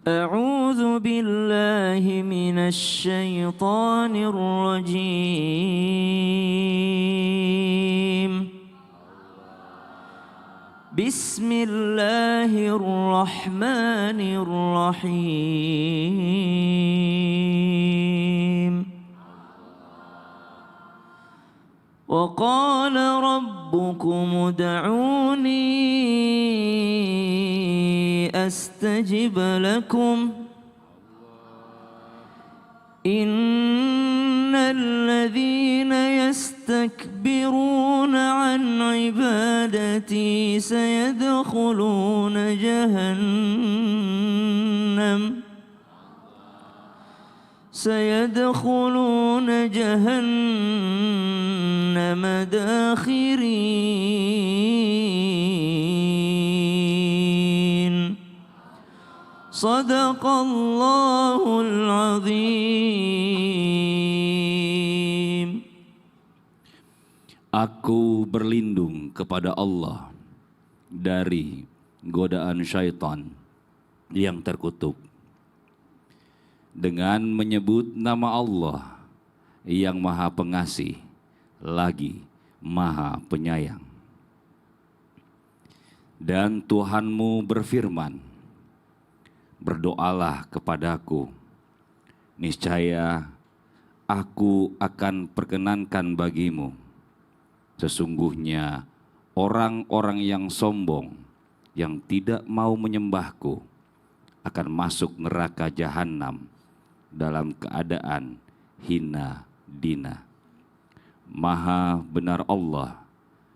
أعوذ بالله من الشيطان الرجيم. بسم الله الرحمن الرحيم. وقال ربكم ادعوني أستجب لكم إن الذين يستكبرون عن عبادتي سيدخلون جهنم داخرين. صدق الله العظيم. Aku berlindung kepada Allah dari godaan syaitan yang terkutuk dengan menyebut nama Allah yang Maha Pengasih lagi Maha Penyayang. Dan Tuhanmu berfirman, berdoalah kepadaku, niscaya aku akan perkenankan bagimu. Sesungguhnya orang-orang yang sombong yang tidak mau menyembahku akan masuk neraka jahanam dalam keadaan hina dina. Maha benar Allah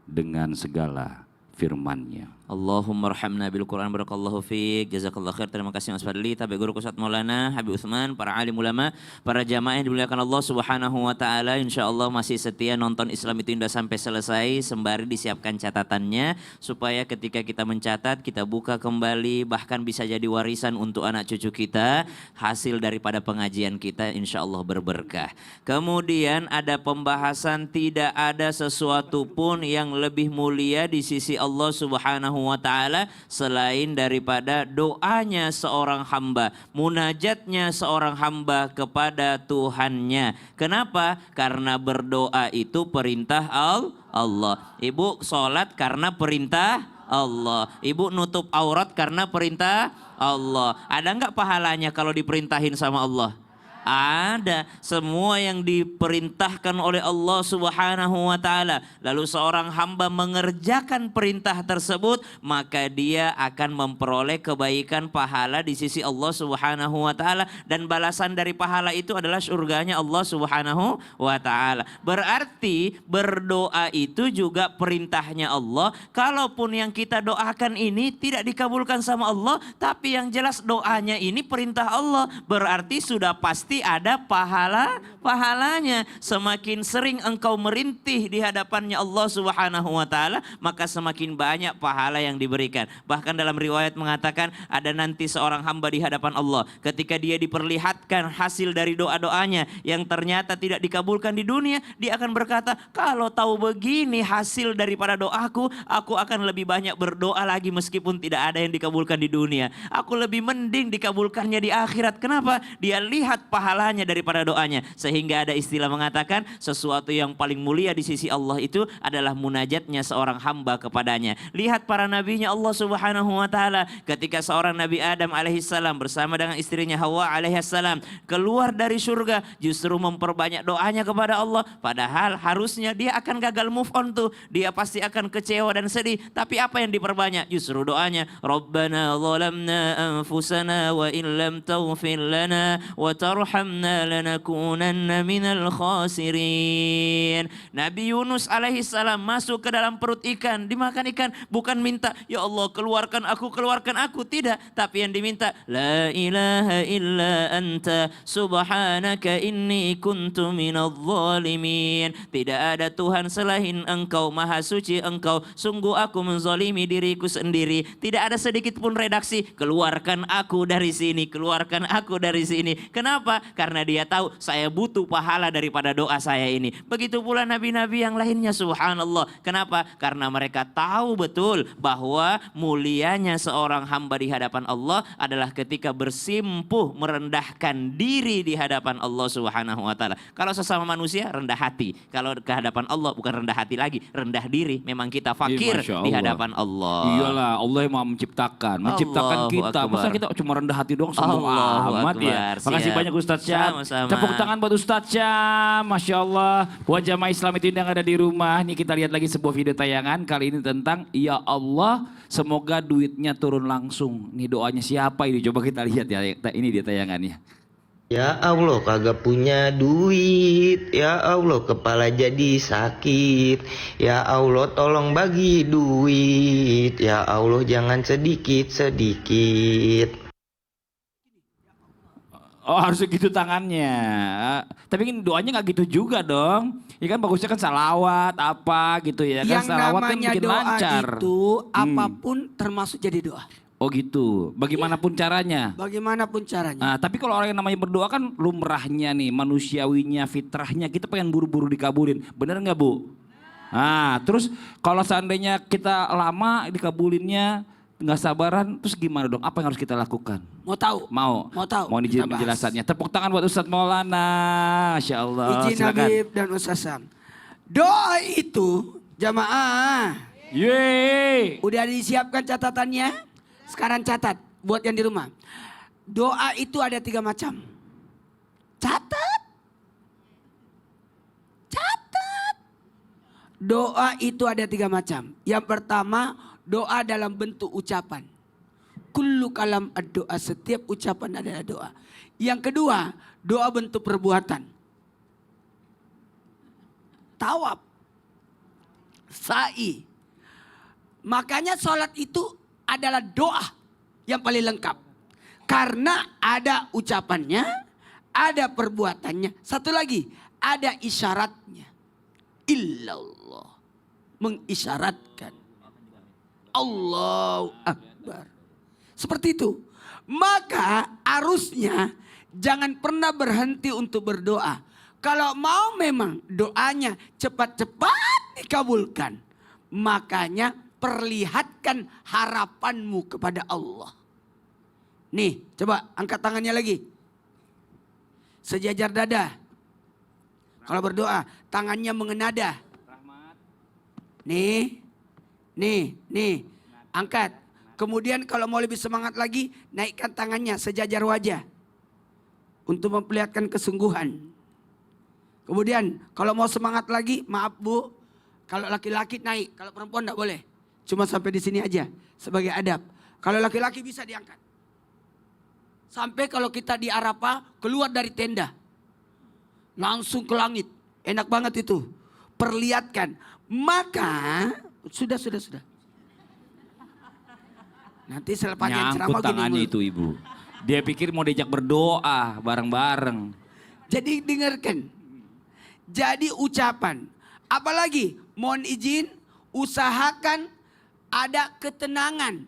dengan segala firman-Nya. Allahumma arhamna bil Quran, barakallahu fiik, jazakallahu khair. Terima kasih Mas Fadli, tabi guru Ustaz Maulana Habib Utsman, para alim ulama, para jamaah yang dimuliakan Allah Subhanahu wa taala. Insyaallah masih setia nonton Islam itu Indah sampai selesai, sembari disiapkan catatannya supaya ketika kita mencatat, kita buka kembali, bahkan bisa jadi warisan untuk anak cucu kita, hasil daripada pengajian kita insyaallah berberkah. Kemudian ada pembahasan tidak ada sesuatu pun yang lebih mulia di sisi Allah Subhanahu wa ta'ala selain daripada doanya seorang hamba, munajatnya seorang hamba kepada Tuhannya. Kenapa? Karena berdoa itu perintah Allah. Ibu sholat karena perintah Allah. Ibu nutup aurat karena perintah Allah. Ada nggak pahalanya kalau diperintahin sama Allah? Ada. Semua yang diperintahkan oleh Allah Subhanahu wa taala, lalu seorang hamba mengerjakan perintah tersebut, maka dia akan memperoleh kebaikan pahala di sisi Allah Subhanahu wa taala, dan balasan dari pahala itu adalah surganya Allah Subhanahu wa taala. Berarti berdoa itu juga perintahnya Allah. Kalaupun yang kita doakan ini tidak dikabulkan sama Allah, tapi yang jelas doanya ini perintah Allah, berarti sudah pasti ada pahalanya. Semakin sering engkau merintih di hadapannya Allah Subhanahu wa taala, maka semakin banyak pahala yang diberikan. Bahkan dalam riwayat mengatakan ada nanti seorang hamba di hadapan Allah, ketika dia diperlihatkan hasil dari doa-doanya yang ternyata tidak dikabulkan di dunia, dia akan berkata, kalau tahu begini hasil daripada doaku, aku akan lebih banyak berdoa lagi meskipun tidak ada yang dikabulkan di dunia. Aku lebih mending dikabulkannya di akhirat. Kenapa? Dia lihat pahalanya daripada doanya. Sehingga ada istilah mengatakan sesuatu yang paling mulia di sisi Allah itu adalah munajatnya seorang hamba kepadanya. Lihat para nabinya Allah Subhanahu wa taala, ketika seorang Nabi Adam alaihissalam bersama dengan istrinya Hawa alaihissalam keluar dari surga, justru memperbanyak doanya kepada Allah. Padahal harusnya dia akan gagal move on tuh. Dia pasti akan kecewa dan sedih. Tapi apa yang diperbanyak? Justru doanya, Rabbana zalamna anfusana wa illam taghfir lana wa tarhamna lanakunanna minal khasirin. Nabi Yunus alaihissalam masuk ke dalam perut ikan, dimakan ikan, bukan minta, ya Allah keluarkan aku, tidak. Tapi yang diminta, la ilaha illa anta subhanaka inni kuntu minadh zalimin. Tidak ada Tuhan selain engkau, maha suci engkau, sungguh aku menzalimi diriku sendiri. Tidak ada sedikit pun redaksi, keluarkan aku dari sini, keluarkan aku dari sini. Kenapa? Kenapa? Karena dia tahu saya butuh pahala daripada doa saya ini. Begitu pula nabi-nabi yang lainnya, subhanallah. Kenapa? Karena mereka tahu betul bahwa mulianya seorang hamba di hadapan Allah adalah ketika bersimpuh merendahkan diri di hadapan Allah Subhanahu wa taala. Kalau sesama manusia rendah hati, kalau ke hadapan Allah bukan rendah hati lagi, rendah diri. Memang kita fakir Masya di Allah. hadapan Allah. Iyalah, Allah yang mau menciptakan Allahu kita. Masa Akbar. kita cuma rendah hati doang, sombong Allahu amat ya. Akbar. Makasih Siap. banyak Ustadz Syam. Sama-sama. Tepuk tangan buat Ustadz Syam. Masya Allah. Buat jamaah Islam itu yang ada di rumah. Ini kita lihat lagi sebuah video tayangan. Kali ini tentang, ya Allah, semoga duitnya turun langsung. Ini doanya siapa ini? Coba kita lihat ya. Ini dia tayangannya. Ya Allah kagak punya duit, ya Allah kepala jadi sakit, ya Allah tolong bagi duit, ya Allah jangan sedikit-sedikit. Oh, harus gitu tangannya. Tapi kan doanya nggak gitu juga dong. Ya kan bagusnya kan salawat apa gitu ya. Kan Yang salawat kan namanya bikin doa lancar. itu apapun termasuk jadi doa. Oh gitu. Bagaimanapun caranya. Bagaimanapun caranya. Nah, tapi kalau orang yang namanya berdoa kan lumrahnya nih, manusiawinya, fitrahnya kita pengen buru-buru dikabulin. Bener nggak Bu? Nah, terus kalau seandainya kita lama dikabulinnya, nggak sabaran, terus gimana dong? Apa yang harus kita lakukan? Mau tahu? Mau? Mau tahu? Mau izin Kita bahas. penjelasannya. Tepuk tangan buat Ustadz Maulana. Masya Allah. Izin Silakan. Habib dan Ustaz Sam. Doa itu jamaah. Yeay. Udah disiapkan catatannya? Sekarang catat buat yang di rumah. Doa itu ada 3 macam. Catat. Catat. Doa itu ada 3 macam. Yang pertama, doa dalam bentuk ucapan. Kullu kalam ad-doa, setiap ucapan adalah doa. Yang kedua, doa bentuk perbuatan. Tawaf. Sa'i. Makanya sholat itu adalah doa yang paling lengkap. Karena ada ucapannya, ada perbuatannya. Satu lagi, ada isyaratnya. Illallah. Mengisyaratkan. Allahu Akbar. Seperti itu. Maka harusnya jangan pernah berhenti untuk berdoa. Kalau mau memang doanya cepat-cepat dikabulkan. Makanya perlihatkan harapanmu kepada Allah. Nih, coba angkat tangannya lagi. Sejajar dada. Kalau berdoa, tangannya mengenada. Nih, nih. Angkat. Kemudian kalau mau lebih semangat lagi, naikkan tangannya sejajar wajah. Untuk memperlihatkan kesungguhan. Kemudian kalau mau semangat lagi, maaf Bu. Kalau laki-laki naik, kalau perempuan enggak boleh. Cuma sampai di sini aja sebagai adab. Kalau laki-laki bisa diangkat. Sampai kalau kita di Arafah keluar dari tenda. Langsung ke langit. Enak banget itu. Perlihatkan. Maka sudah. Nanti selepasnya ceramah Nyangkut gini. tangannya Bu. itu ibu. Dia pikir mau diajak berdoa bareng-bareng. Jadi dengarkan. Jadi ucapan. Apalagi mohon izin usahakan ada ketenangan.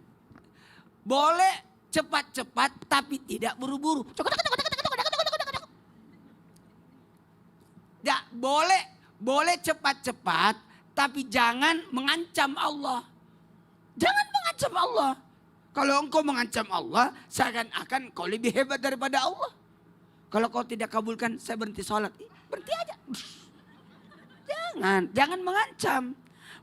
Boleh cepat-cepat tapi tidak buru-buru. Ya, boleh cepat-cepat tapi jangan mengancam Allah. Jangan mengancam Allah. Kalau engkau mengancam Allah, seakan-akan kau lebih hebat daripada Allah. Kalau kau tidak kabulkan, saya berhenti sholat. Berhenti aja. Jangan mengancam.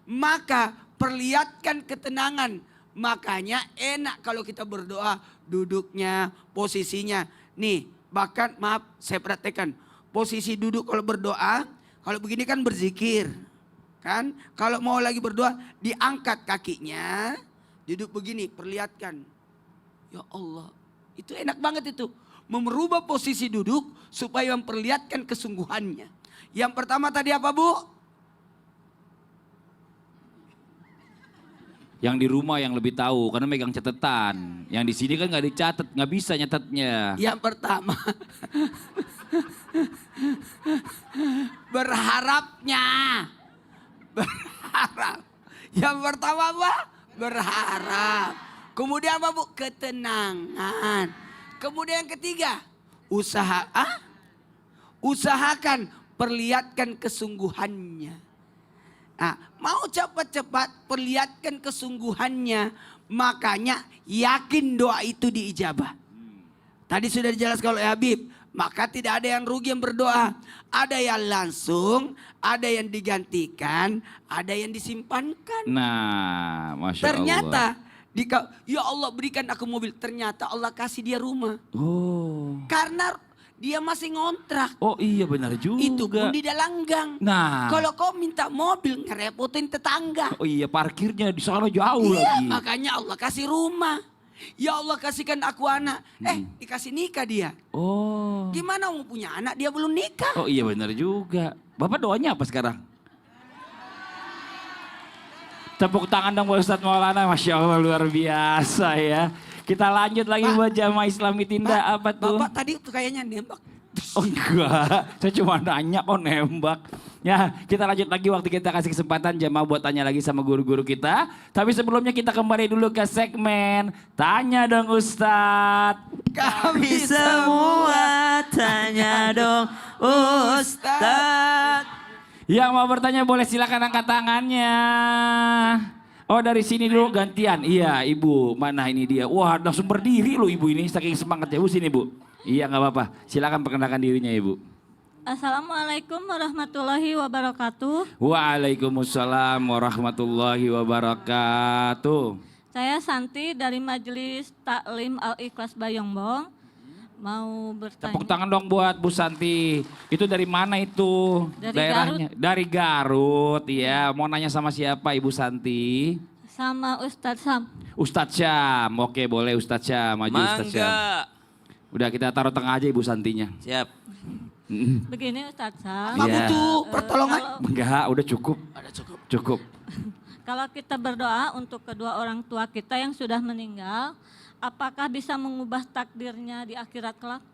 Maka perlihatkan ketenangan. Makanya enak kalau kita berdoa, duduknya, posisinya. Nih, bahkan maaf saya praktekkan. Posisi duduk kalau berdoa, kalau begini kan berzikir. Kan? Kalau mau lagi berdoa, diangkat kakinya, duduk begini, perlihatkan. Ya Allah, itu enak banget itu. Merubah posisi duduk supaya memperlihatkan kesungguhannya. Yang pertama tadi apa Bu? Yang di rumah yang lebih tahu karena megang catatan. Yang di sini kan nggak dicatat, nggak bisa nyatetnya. Yang pertama berharapnya. Berharap. Yang pertama apa? Berharap. Kemudian apa Bu? Ketenangan. Kemudian yang ketiga, Usahakan perlihatkan kesungguhannya. Nah, mau cepat-cepat perlihatkan kesungguhannya, makanya yakin doa itu diijabah. Tadi sudah dijelaskan oleh Habib, maka tidak ada yang rugi yang berdoa. Ada yang langsung, ada yang digantikan, ada yang disimpankan. Nah, Masya Ternyata Allah. ya Allah berikan aku mobil. Ternyata Allah kasih dia rumah. Oh. Karena dia masih ngontrak. Oh iya benar juga. Itu pun di dalam gang. Nah. Kalau kau minta mobil ngerepotin tetangga. Oh iya parkirnya di sana jauh Iya, lagi. makanya Allah kasih rumah. Ya Allah kasihkan aku anak. Dikasih nikah dia. Oh. Gimana mau punya anak dia belum nikah? Oh iya benar juga. Bapak doanya apa sekarang? Tepuk tangan dong buat Ustadz Maulana. Masya Allah luar biasa ya. Kita lanjut lagi Pak, buat jamaah Islami Tindak. Apa tuh? Bapak tadi tuh kayaknya nembak. Oh enggak, saya cuma nanya kok nembak. Ya kita lanjut lagi waktu kita kasih kesempatan jamaah buat tanya lagi sama guru-guru kita. Tapi sebelumnya kita kembali dulu ke segmen Tanya Dong Ustadz. Kami semua tanya dong Ustadz. Yang mau bertanya boleh silakan angkat tangannya. Oh dari sini dulu gantian. Iya ibu, mana ini dia. Wah langsung berdiri loh ibu ini saking semangatnya. Bu sini bu. Iya nggak apa-apa. Silakan perkenalkan dirinya ibu. Assalamualaikum warahmatullahi wabarakatuh. Waalaikumsalam warahmatullahi wabarakatuh. Saya Santi dari Majelis Taklim Al-Ikhlas Bayongbong. Mau Tepuk bertanya. tangan dong buat Bu Santi. Itu dari mana itu? Dari daerahnya? Dari Garut ya. Mau nanya sama siapa Ibu Santi? Sama Ustadz Sam. Ustadz Syam. Oke boleh Ustadz Syam. Maju Ustadz Syam. Mangga. Udah kita taruh tengah aja Ibu Santinya. Siap. Begini Ustadz Sam. Nggak Iya. butuh pertolongan. Enggak, udah cukup. Ada cukup. Cukup. Kalau kita berdoa untuk kedua orang tua kita yang sudah meninggal, apakah bisa mengubah takdirnya di akhirat kelak?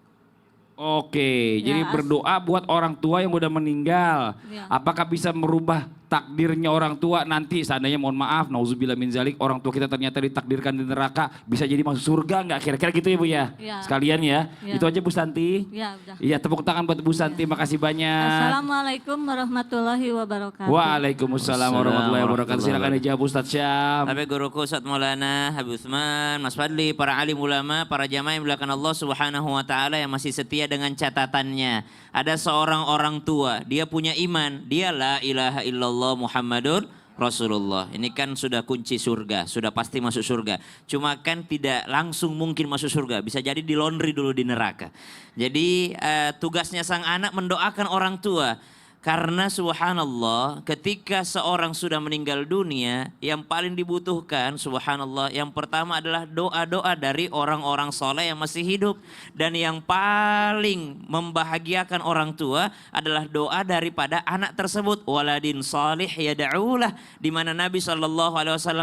Oke, jadi Ya, berdoa buat orang tua yang udah meninggal. Ya. Apakah bisa merubah takdirnya orang tua nanti seandainya mohon maaf, nauzubillah min zalik, orang tua kita ternyata ditakdirkan di neraka, bisa jadi masuk surga nggak? Kira-kira gitu ya Bu ya? Ya. Sekalian ya. Ya. Itu aja Bu Santi. Ya udah. Iya, tepuk tangan buat Bu Santi. Makasih banyak. Assalamualaikum warahmatullahi wabarakatuh. Waalaikumsalam warahmatullahi wabarakatuh. Silakan dijawab Ustadz Syam. Tapi guruku Ustadz Maulana, Habib Utsman, Mas Fadli, para alim ulama, para jamaah yang dimuliakan Allah Subhanahu wa taala yang masih setia dengan catatannya. Ada seorang orang tua, dia punya iman, dia la ilaha illallah Muhammadur Rasulullah. Ini kan sudah kunci surga, sudah pasti masuk surga. Cuma kan tidak langsung mungkin masuk surga, bisa jadi di laundry dulu di neraka. Jadi tugasnya sang anak mendoakan orang tua. Karena subhanallah ketika seorang sudah meninggal dunia yang paling dibutuhkan subhanallah yang pertama adalah doa-doa dari orang-orang soleh yang masih hidup. Dan yang paling membahagiakan orang tua adalah doa daripada anak tersebut. Waladin salih yada'ulah. Di mana Nabi SAW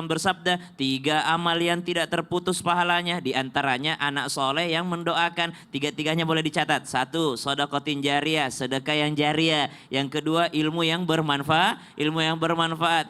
bersabda 3 amal yang tidak terputus pahalanya. Di antaranya anak soleh yang mendoakan. 3-tiganya boleh dicatat. 1. Sedekatin jariyah, sedekah yang jariyah. Yang kedua ilmu yang bermanfaat,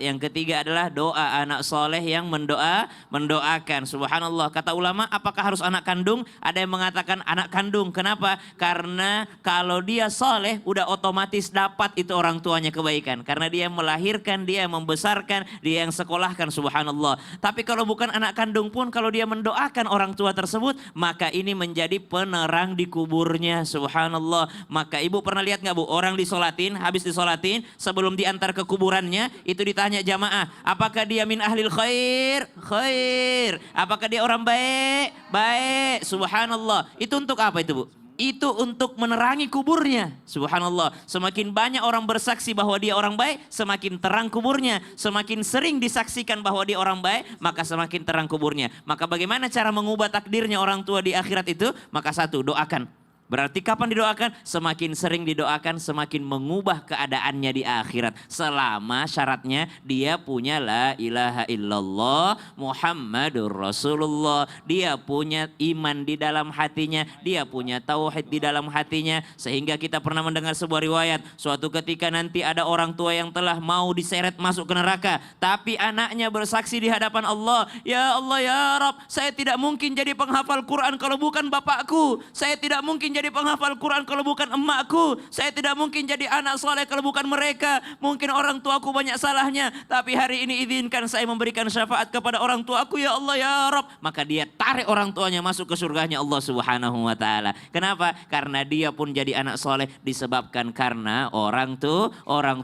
Yang ketiga adalah doa anak soleh yang mendoakan. Subhanallah. Kata ulama, apakah harus anak kandung? Ada yang mengatakan anak kandung. Kenapa? Karena kalau dia soleh, udah otomatis dapat itu orang tuanya kebaikan. Karena dia yang melahirkan, dia yang membesarkan, dia yang sekolahkan. Subhanallah. Tapi kalau bukan anak kandung pun, kalau dia mendoakan orang tua tersebut, maka ini menjadi penerang di kuburnya. Subhanallah. Maka ibu pernah lihat nggak Bu, orang disolatin, habis disolatin, sebelum diantar ke kuburannya, itu ditanya jamaah, apakah dia min ahlil khair? Khair. Apakah dia orang baik? Baik. Subhanallah. Itu untuk apa itu Bu? Itu untuk menerangi kuburnya. Subhanallah. Semakin banyak orang bersaksi bahwa dia orang baik, semakin terang kuburnya. Semakin sering disaksikan bahwa dia orang baik, maka semakin terang kuburnya. Maka bagaimana cara mengubah takdirnya orang tua di akhirat itu? Maka 1, doakan. Berarti kapan didoakan? Semakin sering didoakan, semakin mengubah keadaannya di akhirat. Selama syaratnya dia punya la ilaha illallah Muhammadur Rasulullah. Dia punya iman di dalam hatinya, dia punya tauhid di dalam hatinya. Sehingga kita pernah mendengar sebuah riwayat, suatu ketika nanti ada orang tua yang telah mau diseret masuk ke neraka, tapi anaknya bersaksi di hadapan Allah, ya Allah ya Rabb, saya tidak mungkin jadi penghafal Quran kalau bukan bapakku. Saya tidak mungkin jadi penghafal Quran kalau bukan emakku. Saya tidak mungkin jadi anak soleh kalau bukan mereka. Mungkin orang tuaku banyak salahnya, tapi hari ini izinkan saya memberikan syafaat kepada orang tuaku ya Allah ya Rabb. Maka dia tarik orang tuanya masuk ke surganya Allah Subhanahu wa taala. Kenapa? Karena dia pun jadi anak soleh disebabkan karena orang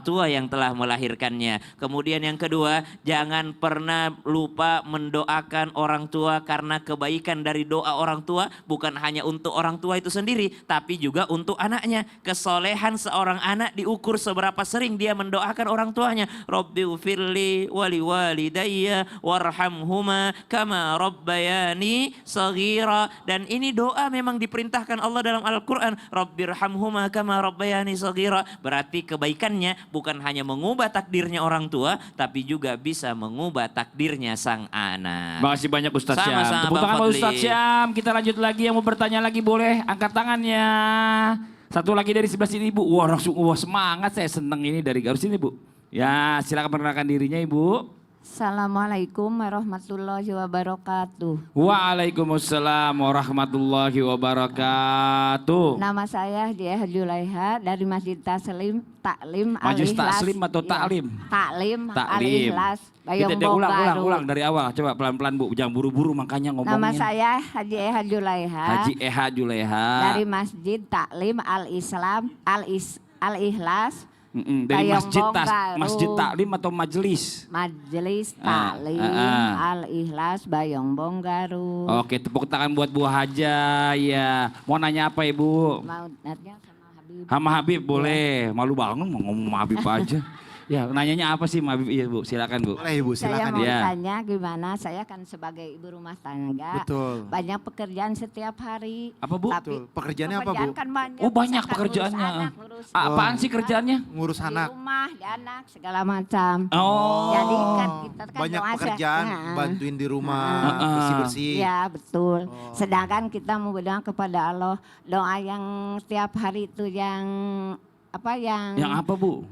tua yang telah melahirkannya. Kemudian yang kedua, jangan pernah lupa mendoakan orang tua, karena kebaikan dari doa orang tua bukan hanya untuk orang tua itu sendiri, tapi juga untuk anaknya. Kesolehan seorang anak diukur seberapa sering dia mendoakan orang tuanya. Rabbighfirli wali walidayya warhamhuma kama rabbayani shaghira. Dan ini doa memang diperintahkan Allah dalam Al-Quran. Rabbirhamhuma kama rabbayani shaghira. Berarti kebaikannya bukan hanya mengubah takdirnya orang tua, tapi juga bisa mengubah takdirnya sang anak. Makasih banyak Ustadz Syam. Sama-sama, Tepuk Bang tangan buat Fadli. Ustadz Syam. Kita lanjut lagi, yang mau bertanya lagi boleh angkat tangannya. Satu lagi dari sebelah sini Ibu. Wah langsung semangat, saya seneng ini dari Garut sini Bu. Ya silakan perkenalkan dirinya Ibu. Assalamualaikum warahmatullahi wabarakatuh. Waalaikumsalam warahmatullahi wabarakatuh. Nama saya Diah Julaiha dari Masjid Taklim Majelis Al-Ikhlas. Taklim atau Taklim? Taklim Taklim. Al-Ikhlas. Bayong Ulang dari awal. Coba pelan-pelan Bu, jangan buru-buru makanya ngomongnya. Nama saya Haji Eha Julaiha Haji Eha Julaiha. dari Masjid Taklim Al-Islam Al-Ikhlas. Dari Masjid Taklim atau Majelis? Majelis Taklim Al-Ikhlas Bayongbong Garut. Oke, tepuk tangan buat Bu Haja ya. Mau nanya apa Ibu? Mau nanya sama Habib. Sama Habib boleh. Malu banget mau ngomong sama Habib aja. Ya, nanyanya apa sih sama Habib? Iya Bu, silakan Bu. Boleh Ibu, Saya silakan. mau ya. tanya gimana, saya kan sebagai ibu rumah tangga. Betul. Banyak pekerjaan setiap hari. Apa Bu? Betul. Pekerjaannya apa, Bu? Kan banyak. Oh banyak Misalkan pekerjaannya. ngurus anak, ngurus Apaan sih kerjaannya? Ngurus di anak. rumah, di anak, segala macam. Oh. Jadi kan kita kan Banyak doa pekerjaan, Nah. bantuin di rumah, Nah. bersih-bersih. Ya betul. Oh. Sedangkan kita mau berdoa kepada Allah, doa yang setiap hari itu yang apa yang Yang apa Bu?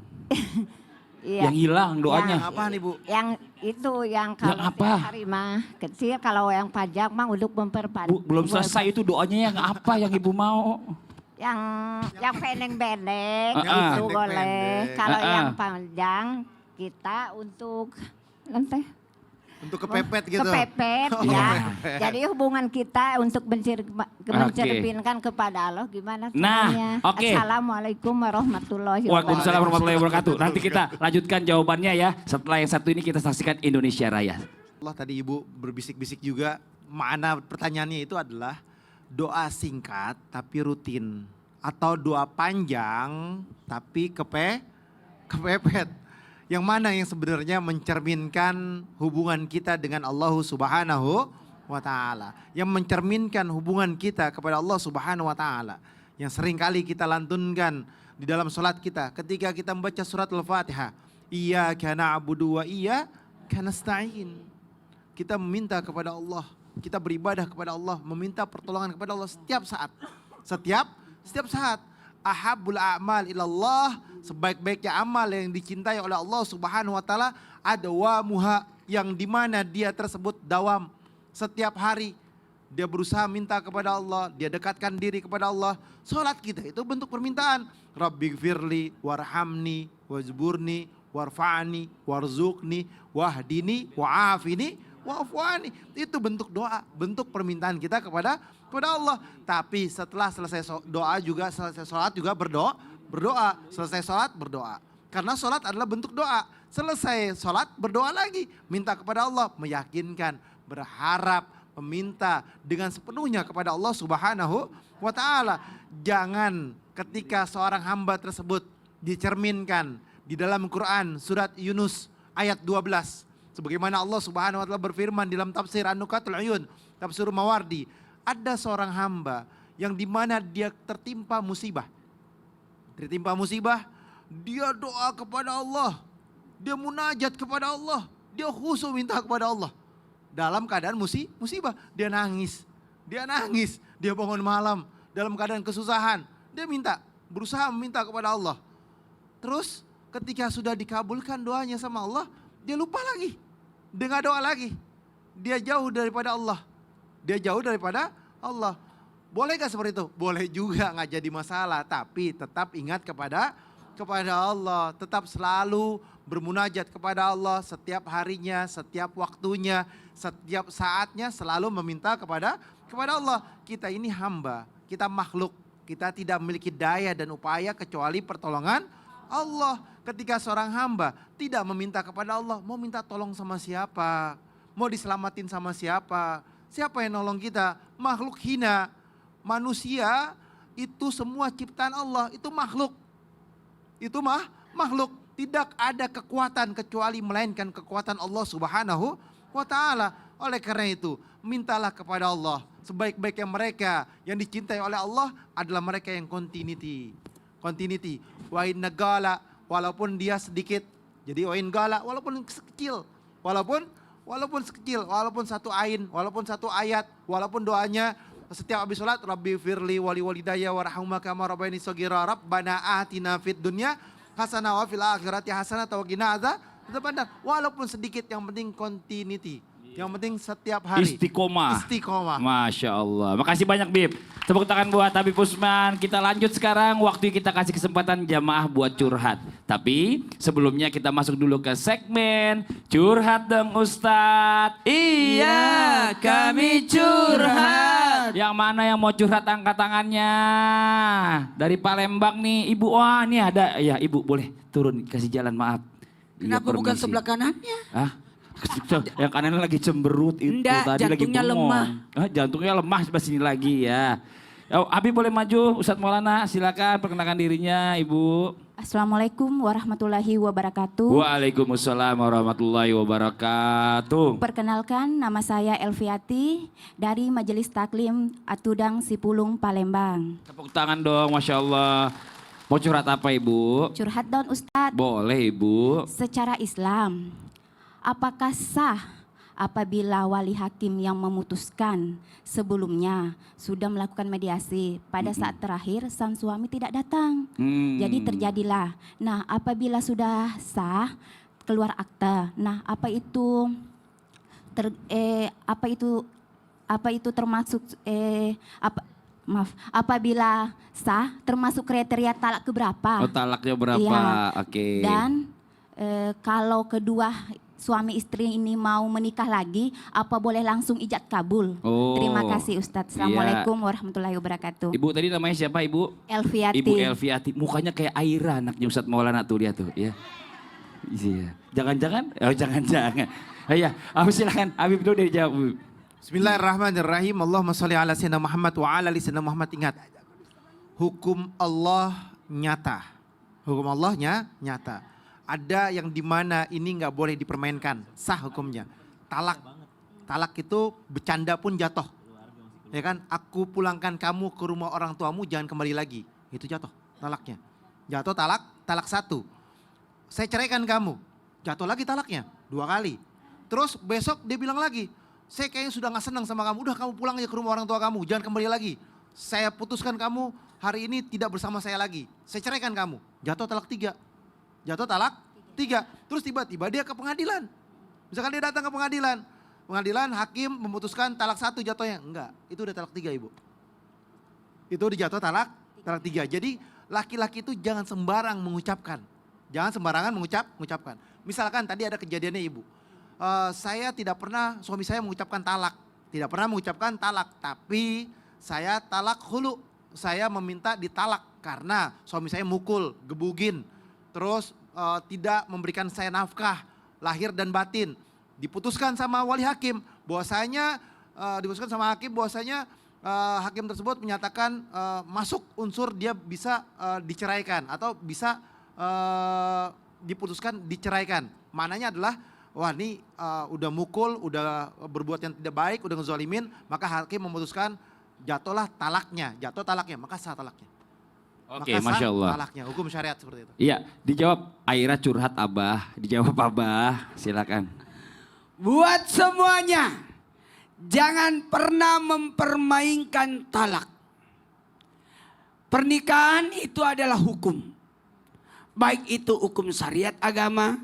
iya, Yang hilang doanya. Yang apa nih Bu? yang itu yang kalau Yang apa? setiap hari mah kecil, kalau yang pajak mah untuk memperpanjang. Bu, belum selesai itu doanya yang apa yang Ibu mau? Yang pendek-pendek Yang itu pendek-pendek. boleh. Kalau Ah, ah. yang panjang kita untuk nanti Untuk kepepet gitu. kepepet Oh, ya. kepepet. Jadi hubungan kita untuk mencerminkan kepada Allah gimana Nah, caranya. oke. Assalamualaikum warahmatullahi Waalaikumsalam wabarakatuh. warahmatullahi wabarakatuh. Nanti kita lanjutkan jawabannya ya. Setelah yang satu ini kita saksikan Indonesia Raya. Allah tadi Ibu berbisik-bisik juga, makna pertanyaannya itu adalah doa singkat tapi rutin. Atau doa panjang tapi kepepet. Yang mana yang sebenarnya mencerminkan hubungan kita dengan Allah Subhanahu wa Ta'ala. Yang mencerminkan hubungan kita kepada Allah Subhanahu wa Ta'ala. Yang sering kali kita lantunkan di dalam sholat kita ketika kita membaca surat Al-Fatihah. Iyyaka na'budu wa iyyaka nasta'in. Kita meminta kepada Allah, kita beribadah kepada Allah, meminta pertolongan kepada Allah setiap saat. Setiap saat. Ahabul a'mal ilallah, sebaik-baiknya amal yang dicintai oleh Allah Subhanahu wa Ta'ala adawamuha, yang dimana dia tersebut dawam. Setiap hari dia berusaha minta kepada Allah, dia dekatkan diri kepada Allah. Salat kita itu bentuk permintaan. Rabbighfirli warhamni wajburni warfa'ni warzuqni wahdini wa'afini wa'afwani. Itu bentuk doa, bentuk permintaan kita kepada Allah. Tapi setelah selesai doa juga, selesai sholat juga berdoa. Selesai sholat berdoa. Karena sholat adalah bentuk doa. Selesai sholat berdoa lagi. Minta kepada Allah, meyakinkan, berharap, meminta dengan sepenuhnya kepada Allah Subhanahu wa Ta'ala. Jangan ketika seorang hamba tersebut dicerminkan di dalam Quran surat Yunus ayat 12. Sebagaimana Allah Subhanahu wa Ta'ala berfirman dalam tafsir An-Nukatul Uyun, tafsir Mawardi. Ada seorang hamba yang dimana dia tertimpa musibah. Dia doa kepada Allah. Dia munajat kepada Allah. Dia khusyuk minta kepada Allah. Dalam keadaan musibah. Dia nangis. Dia bangun malam dalam keadaan kesusahan. Dia berusaha meminta kepada Allah. Terus ketika sudah dikabulkan doanya sama Allah, dia lupa lagi. Dia nggak doa lagi. Dia jauh daripada Allah. Boleh gak seperti itu? Boleh juga, nggak jadi masalah. Tapi tetap ingat kepada Allah. Tetap selalu bermunajat kepada Allah setiap harinya, setiap waktunya, setiap saatnya selalu meminta kepada Allah. Kita ini hamba, kita makhluk, kita tidak memiliki daya dan upaya kecuali pertolongan Allah. Ketika seorang hamba tidak meminta kepada Allah, mau minta tolong sama siapa? Mau diselamatin sama siapa? Siapa yang nolong kita? Makhluk hina. Manusia itu semua ciptaan Allah, itu makhluk. Itu makhluk. Tidak ada kekuatan kecuali melainkan kekuatan Allah Subhanahu wa ta'ala. Oleh karena itu, mintalah kepada Allah. Sebaik-baiknya mereka yang dicintai oleh Allah adalah mereka yang continuity. Wa inna gala, walaupun dia sedikit. Jadi wa in gala, walaupun kecil. Walaupun sekecil, walaupun satu ain, walaupun satu ayat, walaupun doanya setiap habis sholat, Rabbi firli wali walidayya warhamhuma kama rabbayani shaghira, Rabbana atina fid dunya hasanah wa fil akhirati hasanah wa qina adzabannar. Walaupun sedikit, yang penting continuity. Yang penting setiap hari. Istiqomah. Masya Allah. Makasih banyak Bib. Tepuk tangan buat Habib Usman. Kita lanjut sekarang, waktu kita kasih kesempatan jamaah buat curhat. Tapi sebelumnya kita masuk dulu ke segmen Curhat dong Ustadz. Iya, kami curhat. Yang mana yang mau curhat angkat tangannya? Dari Palembang nih Ibu. Wah ini ada. Ya Ibu boleh turun kasih jalan, maaf. Kenapa Iya, bukan permisi. sebelah kanannya? Hah? Yang kanan lagi cemberut itu. Enggak, tadi jantungnya lagi bengong. lemah. Hah, jantungnya lemah sebelah sini lagi ya. Oh, Abi boleh maju, Ustadz Maulana silakan perkenalkan dirinya Ibu. Assalamualaikum warahmatullahi wabarakatuh. Waalaikumsalam warahmatullahi wabarakatuh. Perkenalkan, nama saya Elviati dari Majelis Taklim Atudang Sipulung Palembang. Tepuk tangan dong, Masya Allah. Mau curhat apa Ibu? Curhat dong Ustadz. Boleh Ibu. Secara Islam, apakah sah apabila wali hakim yang memutuskan sebelumnya sudah melakukan mediasi, pada saat terakhir sang suami tidak datang? Jadi terjadilah. Nah, apabila sudah sah keluar akta. Nah, apa itu termasuk apabila sah termasuk kriteria talak keberapa? Oh, talaknya berapa? Iya. Oke. Dan kalau kedua suami istri ini mau menikah lagi, apa boleh langsung ijab kabul? Oh, Terima kasih Ustadz. Assalamualaikum warahmatullahi wabarakatuh. Ibu tadi namanya siapa Ibu? Elviati. Ibu Elviati. Mukanya kayak Aira anaknya Ustadz Maulana tuh, lihat tuh ya. Iya. Jangan-jangan? Oh jangan-jangan. Ya, silakan Habib dulu dari jawab. Bismillahirrahmanirrahim. Allahumma sholli ala sayyidina Muhammad wa ala ali sayyidina Muhammad. Ingat, hukum Allah nyata. Hukum Allah nyata. Ada yang dimana ini nggak boleh dipermainkan, sah hukumnya. Talak itu bercanda pun jatuh. Ya kan? Aku pulangkan kamu ke rumah orang tuamu, jangan kembali lagi. Itu jatuh talaknya. Jatuh talak satu. Saya ceraikan kamu, jatuh lagi talaknya 2 kali. Terus besok dia bilang lagi, saya kayaknya sudah gak senang sama kamu, udah kamu pulang aja ke rumah orang tua kamu, jangan kembali lagi. Saya putuskan kamu hari ini tidak bersama saya lagi, saya ceraikan kamu. Jatuh talak 3. Jatuh talak 3. Terus tiba-tiba dia ke pengadilan. Misalkan dia datang ke pengadilan. Pengadilan hakim memutuskan talak 1 jatuhnya. Enggak, itu udah talak 3 Ibu. Itu udah jatuh talak 3. Jadi laki-laki itu jangan sembarang mengucapkan. Jangan sembarangan mengucapkan. Misalkan tadi ada kejadiannya Ibu. Saya tidak pernah, suami saya mengucapkan talak. Tidak pernah mengucapkan talak. Tapi saya talak hulu. Saya meminta ditalak karena suami saya mukul, gebugin. Terus tidak memberikan saya nafkah lahir dan batin. Diputuskan sama wali hakim bahwasanya hakim tersebut menyatakan masuk unsur dia bisa diceraikan atau bisa diputuskan diceraikan. Maknanya adalah wah ini udah mukul, udah berbuat yang tidak baik, udah ngezolimin, maka hakim memutuskan jatuhlah talaknya, maka sah talaknya. Oke, Masya Allah. Talaknya, hukum syariat seperti itu. Iya, dijawab Aira curhat Abah, dijawab Abah, silakan. Buat semuanya, jangan pernah mempermainkan talak. Pernikahan itu adalah hukum. Baik itu hukum syariat agama,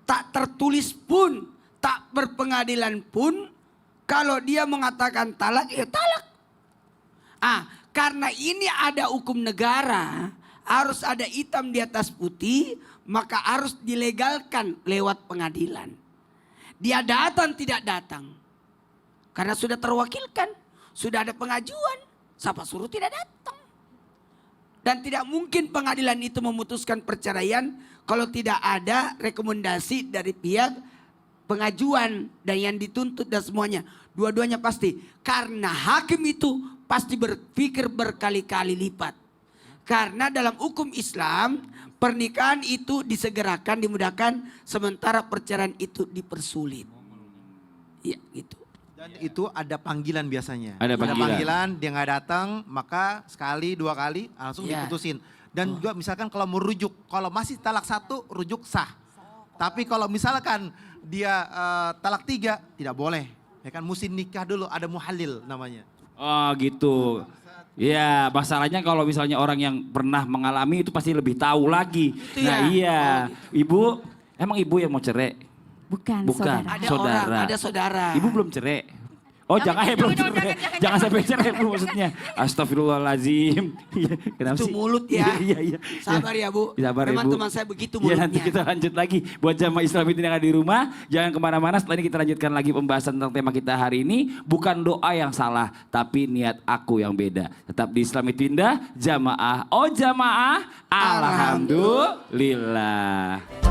tak tertulis pun, tak berpengadilan pun, kalau dia mengatakan talak, ya talak. Karena ini ada hukum negara, harus ada hitam di atas putih, maka harus dilegalkan lewat pengadilan. Dia datang tidak datang, karena sudah terwakilkan, sudah ada pengajuan, siapa suruh tidak datang. Dan tidak mungkin pengadilan itu memutuskan perceraian kalau tidak ada rekomendasi dari pihak pengajuan dan yang dituntut dan semuanya. Dua-duanya pasti. Karena hakim itu pasti berpikir berkali-kali lipat. Karena dalam hukum Islam pernikahan itu disegerakan, dimudahkan, sementara perceraian itu dipersulit. Iya gitu. Dan itu ada panggilan biasanya. Ada panggilan. Dia nggak datang, maka sekali, 2 kali langsung Ya. diputusin. Dan juga misalkan kalau merujuk, kalau masih talak 1 rujuk sah. Tapi kalau misalkan dia talak 3 tidak boleh. Ya kan mesti nikah dulu, ada muhalil namanya. Oh gitu. Ya masalahnya kalau misalnya orang yang pernah mengalami itu pasti lebih tahu lagi. Itu Nah ya. iya, ibu, emang ibu yang mau cerai? Bukan, Bukan. saudara. Ada Saudara. orang, ada saudara. Ibu belum cerai? Oh jangan, belum cerai. Jangan sampai cerai bu maksudnya. Astagfirullahaladzim. Iya, kenapa Itu sih? mulut ya. Iya. Sabar ya Bu. Sabar ya Memang Bu. teman saya begitu Ya mulutnya. nanti kita lanjut lagi. Buat jamaah Islam yang ada di rumah, jangan kemana-mana. Setelah ini kita lanjutkan lagi pembahasan tentang tema kita hari ini. Bukan doa yang salah, tapi niat aku yang beda. Tetap di Islam itu indah, jamaah. Oh jamaah, alhamdulillah.